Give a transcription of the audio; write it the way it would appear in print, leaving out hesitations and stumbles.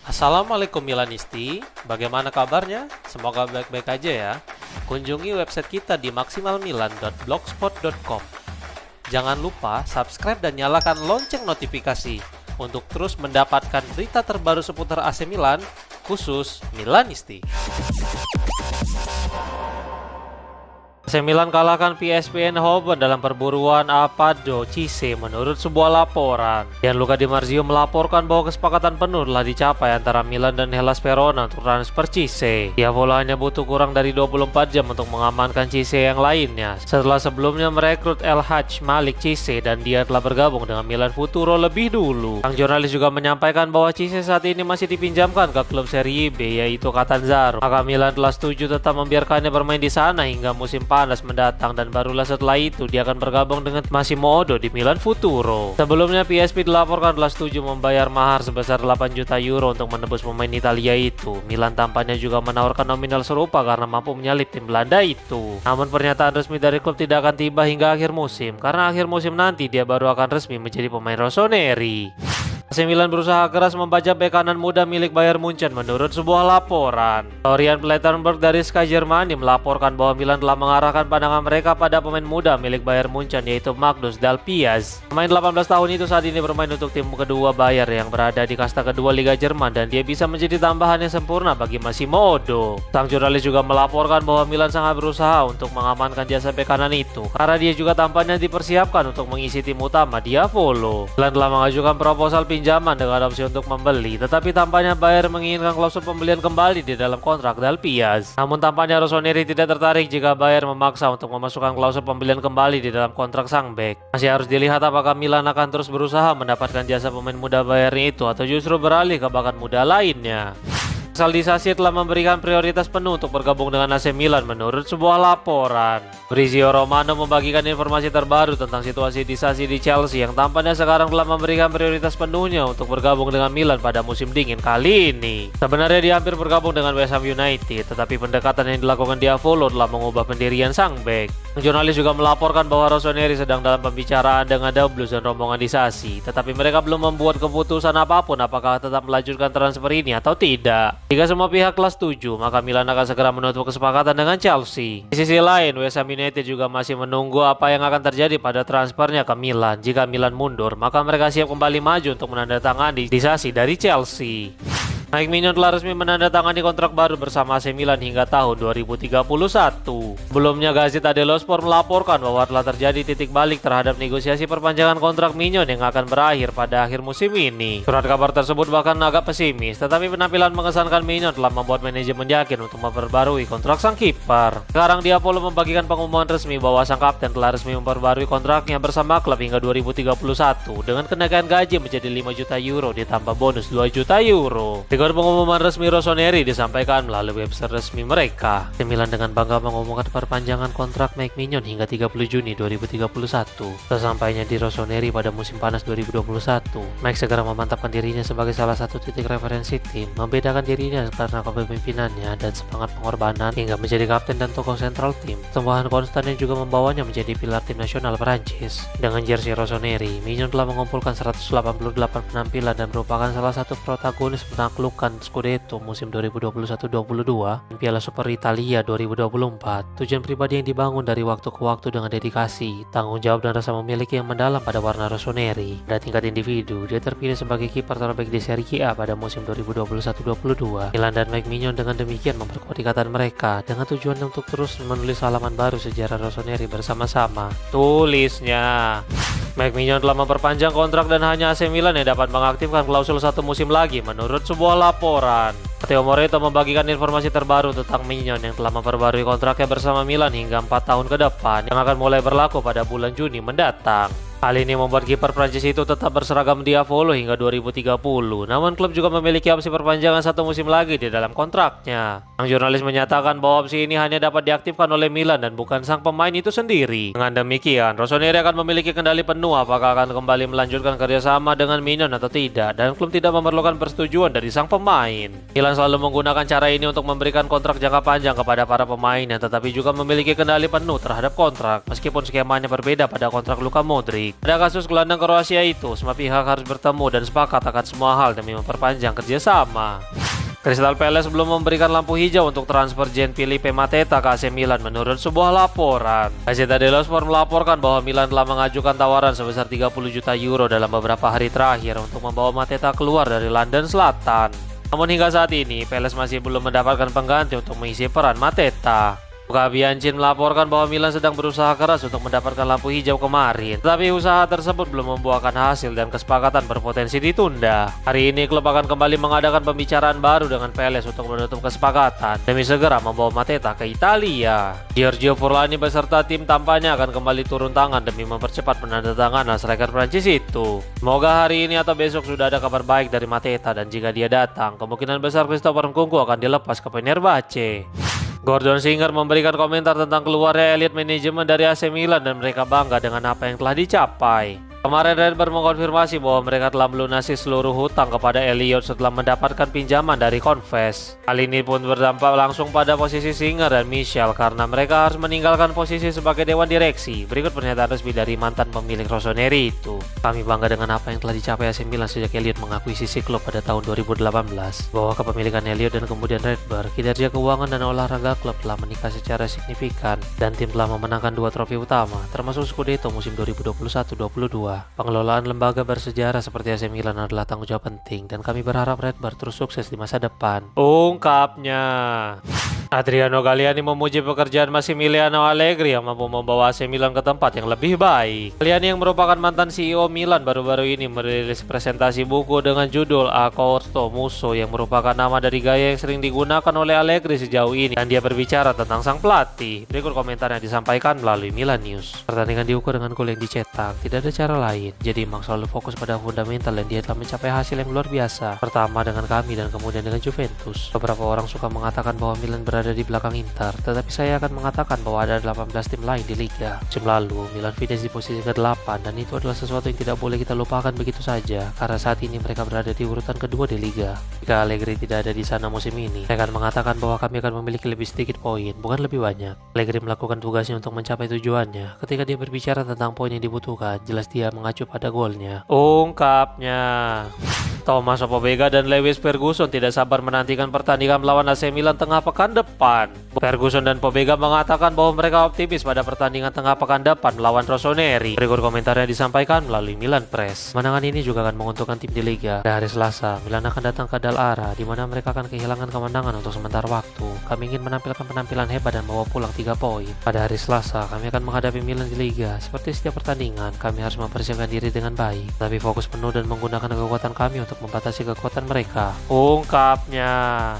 Assalamualaikum Milanisti, bagaimana kabarnya? Semoga baik-baik aja ya. Kunjungi website kita di maksimalmilan.blogspot.com. Jangan lupa subscribe dan nyalakan lonceng notifikasi untuk terus mendapatkan berita terbaru seputar AC Milan, khusus Milanisti. AC Milan kalahkan PSV Eindhoven dalam perburuan Apado Cisse menurut sebuah laporan. Gianluca Di Marzio melaporkan bahwa kesepakatan penuh telah dicapai antara Milan dan Hellas Verona untuk transfer Cisse. Diavolo hanya butuh kurang dari 24 jam untuk mengamankan Cisse yang lainnya, setelah sebelumnya merekrut El Hadj Malik Cisse dan dia telah bergabung dengan Milan Futuro lebih dulu. Sang jurnalis juga menyampaikan bahwa Cisse saat ini masih dipinjamkan ke klub Serie B yaitu Catanzaro. Maka Milan telah setuju tetap membiarkannya bermain di sana hingga musim panas mendatang, dan barulah setelah itu dia akan bergabung dengan Massimo Odo di Milan Futuro. Sebelumnya PSV dilaporkan telah setuju membayar mahar sebesar 8 juta euro untuk menebus pemain Italia itu. Milan tampaknya juga menawarkan nominal serupa karena mampu menyalip tim Belanda itu. Namun pernyataan resmi dari klub tidak akan tiba hingga akhir musim, karena akhir musim nanti dia baru akan resmi menjadi pemain rossoneri. AC Milan berusaha keras membajak bek kanan muda milik Bayern Munchen menurut sebuah laporan. Florian Plettenberg dari Sky Germany melaporkan bahwa Milan telah mengarahkan pandangan mereka pada pemain muda milik Bayern Munchen yaitu Magnus Dalpiaz. Pemain 18 tahun itu saat ini bermain untuk tim kedua Bayern yang berada di kasta kedua Liga Jerman, dan dia bisa menjadi tambahan yang sempurna bagi Massimo Odo. Sang jurnalis juga melaporkan bahwa Milan sangat berusaha untuk mengamankan jasa bek kanan itu karena dia juga tampaknya dipersiapkan untuk mengisi tim utama Diavolo. Milan telah mengajukan proposal pinjaman dengan opsi untuk membeli, tetapi tampaknya Bayern menginginkan klausul pembelian kembali di dalam kontrak Dalpiaz. Namun tampaknya rossoneri tidak tertarik jika Bayern memaksa untuk memasukkan klausul pembelian kembali di dalam kontrak sang bek. Masih harus dilihat apakah Milan akan terus berusaha mendapatkan jasa pemain muda Bayern itu atau justru beralih ke bakat muda lainnya. Saldisasi telah memberikan prioritas penuh untuk bergabung dengan AC Milan menurut sebuah laporan. Fabrizio Romano membagikan informasi terbaru tentang situasi Disasi di Chelsea yang tampaknya sekarang telah memberikan prioritas penuhnya untuk bergabung dengan Milan pada musim dingin kali ini. Sebenarnya dia hampir bergabung dengan West Ham United, tetapi pendekatan yang dilakukan Diavolo telah mengubah pendirian sang bek. Jurnalis juga melaporkan bahwa rossoneri sedang dalam pembicaraan dengan The Blues dan rombongan Disasi, tetapi mereka belum membuat keputusan apapun apakah tetap melanjutkan transfer ini atau tidak. Jika semua pihak telah setuju, maka Milan akan segera menutup kesepakatan dengan Chelsea. Di sisi lain, West Ham United juga masih menunggu apa yang akan terjadi pada transfernya ke Milan. Jika Milan mundur, maka mereka siap kembali maju untuk menandatangani Disasi dari Chelsea. Mike Maignan telah resmi menandatangani kontrak baru bersama AC Milan hingga tahun 2031. Sebelumnya Gazzetta dello Sport melaporkan bahwa telah terjadi titik balik terhadap negosiasi perpanjangan kontrak Maignan yang akan berakhir pada akhir musim ini. Surat kabar tersebut bahkan agak pesimis, tetapi penampilan mengesankan Maignan telah membuat manajemen yakin untuk memperbarui kontrak sang kiper. Sekarang Diavolo membagikan pengumuman resmi bahwa sang kapten telah resmi memperbarui kontraknya bersama klub hingga 2031 dengan kenaikan gaji menjadi 5 juta euro ditambah bonus 2 juta euro. Dengan pengumuman resmi rossoneri disampaikan melalui website resmi mereka. AC Milan dengan bangga mengumumkan perpanjangan kontrak Mike Maignan hingga 30 Juni 2031. Sesampainya di rossoneri pada musim panas 2021, Mike segera memantapkan dirinya sebagai salah satu titik referensi tim, membedakan dirinya karena kepemimpinannya dan semangat pengorbanan hingga menjadi kapten dan tokoh sentral tim. Sembahan konstan yang juga membawanya menjadi pilar tim nasional Prancis. Dengan jersey rossoneri, Maignan telah mengumpulkan 188 penampilan dan merupakan salah satu protagonis menaklukkan Scudetto musim 2021-22 dan Piala Super Italia 2024. Tujuan pribadi yang dibangun dari waktu ke waktu dengan dedikasi, tanggung jawab dan rasa memiliki yang mendalam pada warna rossoneri. Pada tingkat individu, dia terpilih sebagai kiper terbaik di Serie A pada musim 2021-22. Milan dan Mike Maignan dengan demikian memperkuat ikatan mereka dengan tujuan untuk terus menulis halaman baru sejarah rossoneri bersama-sama. Tulisnya, Mike Maignan telah memperpanjang kontrak dan hanya AC Milan yang dapat mengaktifkan klausul satu musim lagi menurut sebuah laporan. Matteo Moretto membagikan informasi terbaru tentang Maignan yang telah memperbarui kontraknya bersama Milan hingga 4 tahun ke depan yang akan mulai berlaku pada bulan Juni mendatang. Hal ini membuat kiper Prancis itu tetap berseragam Diavolo hingga 2030. Namun klub juga memiliki opsi perpanjangan satu musim lagi di dalam kontraknya. Sang jurnalis menyatakan bahwa opsi ini hanya dapat diaktifkan oleh Milan dan bukan sang pemain itu sendiri. Dengan demikian, rossoneri akan memiliki kendali penuh apakah akan kembali melanjutkan kerjasama dengan Maignan atau tidak, dan klub tidak memerlukan persetujuan dari sang pemain. Milan selalu menggunakan cara ini untuk memberikan kontrak jangka panjang kepada para pemainnya, tetapi juga memiliki kendali penuh terhadap kontrak, meskipun skemanya berbeda pada kontrak Luka Modric. League. Pada kasus gelandang Kroasia itu, semua pihak harus bertemu dan sepakat akan semua hal demi memperpanjang kerjasama. Crystal Palace belum memberikan lampu hijau untuk transfer Jean Philippe Mateta ke AC Milan menurut sebuah laporan. Gazzetta dello Sport melaporkan bahwa Milan telah mengajukan tawaran sebesar 30 juta euro dalam beberapa hari terakhir untuk membawa Mateta keluar dari London Selatan. Namun hingga saat ini, Palace masih belum mendapatkan pengganti untuk mengisi peran Mateta. Luka Biancin melaporkan bahwa Milan sedang berusaha keras untuk mendapatkan lampu hijau kemarin, tetapi usaha tersebut belum membuahkan hasil dan kesepakatan berpotensi ditunda. Hari ini klub akan kembali mengadakan pembicaraan baru dengan Palace untuk menutup kesepakatan demi segera membawa Mateta ke Italia. Giorgio Furlani beserta tim tampaknya akan kembali turun tangan demi mempercepat penandatanganan striker Prancis itu. Semoga hari ini atau besok sudah ada kabar baik dari Mateta, dan jika dia datang, kemungkinan besar Christopher Nkunku akan dilepas ke Fenerbahce. Gordon Singer memberikan komentar tentang keluarnya elit manajemen dari AC Milan dan mereka bangga dengan apa yang telah dicapai. Kemarin Redbird mengkonfirmasi bahwa mereka telah melunasi seluruh hutang kepada Elliot setelah mendapatkan pinjaman dari Confess. Hal ini pun berdampak langsung pada posisi Singer dan Michel karena mereka harus meninggalkan posisi sebagai dewan direksi. Berikut pernyataan resmi dari mantan pemilik Rossoneri itu. Kami bangga dengan apa yang telah dicapai AC Milan sejak Elliot mengakuisisi klub pada tahun 2018. Bahwa kepemilikan Elliot dan kemudian Redbird, kinerja keuangan dan olahraga klub telah meningkat secara signifikan dan tim telah memenangkan 2 trofi utama, termasuk Scudetto musim 2021-22. Pengelolaan lembaga bersejarah seperti AC Milan adalah tanggung jawab penting dan kami berharap Redbird terus sukses di masa depan, ungkapnya. Adriano Galliani memuji pekerjaan Massimiliano Allegri yang mampu membawa AC Milan ke tempat yang lebih baik. Galliani yang merupakan mantan CEO Milan baru-baru ini merilis presentasi buku dengan judul A Corto Muso yang merupakan nama dari gaya yang sering digunakan oleh Allegri sejauh ini, dan dia berbicara tentang sang pelatih. Berikut komentar yang disampaikan melalui Milan News. Pertandingan diukur dengan gol yang dicetak, tidak ada cara lain. Jadi Max selalu fokus pada fundamental dan dia telah mencapai hasil yang luar biasa. Pertama dengan kami dan kemudian dengan Juventus. Beberapa orang suka mengatakan bahwa Milan berada di belakang Inter, tetapi saya akan mengatakan bahwa ada 18 tim lain di Liga. Musim lalu, Milan finish di posisi ke-8 dan itu adalah sesuatu yang tidak boleh kita lupakan begitu saja, karena saat ini mereka berada di urutan kedua di Liga. Jika Allegri tidak ada di sana musim ini, saya akan mengatakan bahwa kami akan memiliki lebih sedikit poin, bukan lebih banyak. Allegri melakukan tugasnya untuk mencapai tujuannya. Ketika dia berbicara tentang poin yang dibutuhkan, jelas dia mengacu pada golnya, ungkapnya. Thomas Pobega dan Lewis Ferguson tidak sabar menantikan pertandingan melawan AC Milan tengah pekan depan. Ferguson dan Pobega mengatakan bahwa mereka optimis pada pertandingan tengah pekan depan melawan Rossoneri. Berikut komentarnya disampaikan melalui Milan Press. Kemenangan ini juga akan menguntungkan tim di Liga. Pada hari Selasa, Milan akan datang ke Dallara, di mana mereka akan kehilangan kemenangan untuk sementara waktu. Kami ingin menampilkan penampilan hebat dan bawa pulang 3 poin. Pada hari Selasa, kami akan menghadapi Milan di Liga. Seperti setiap pertandingan, kami harus mempersiapkan diri dengan baik, tapi fokus penuh dan menggunakan kekuatan kami untuk membatasi kekuatan mereka, ungkapnya.